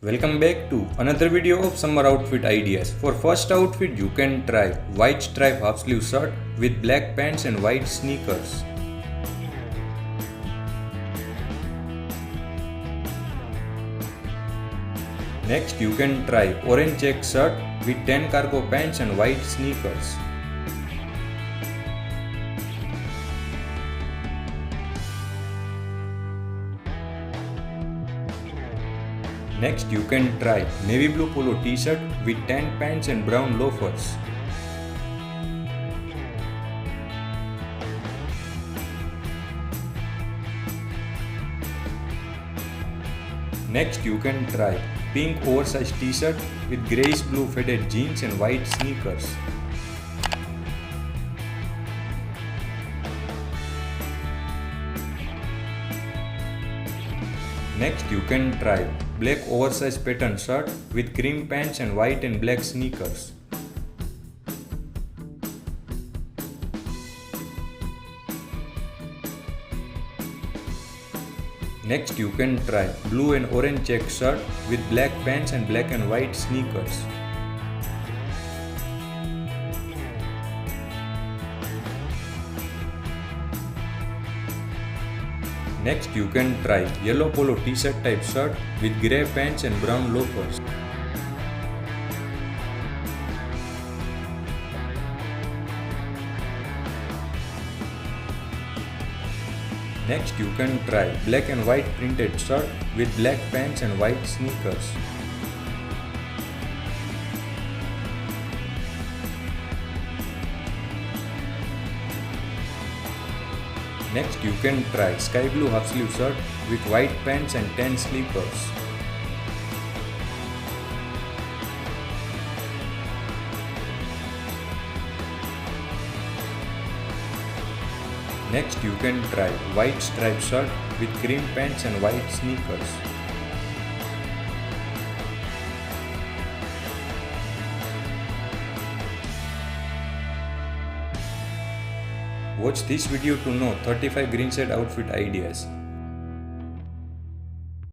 Welcome back to another video of summer outfit ideas. For first outfit you can try white stripe half sleeve shirt with black pants and white sneakers. Next you can try orange check shirt with tan cargo pants and white sneakers. Next you can try navy blue polo t-shirt with tan pants and brown loafers. Next you can try pink oversized t-shirt with greyish blue faded jeans and white sneakers. Next you can try black oversized pattern shirt with cream pants and white and black sneakers. Next you can try blue and orange check shirt with black pants and black and white sneakers. Next you can try yellow polo t-shirt type shirt with grey pants and brown loafers. Next you can try black and white printed shirt with black pants and white sneakers. Next you can try sky blue half sleeve shirt with white pants and tan slippers. Next you can try white striped shirt with cream pants and white sneakers. Watch this video to know 35 green shade outfit ideas.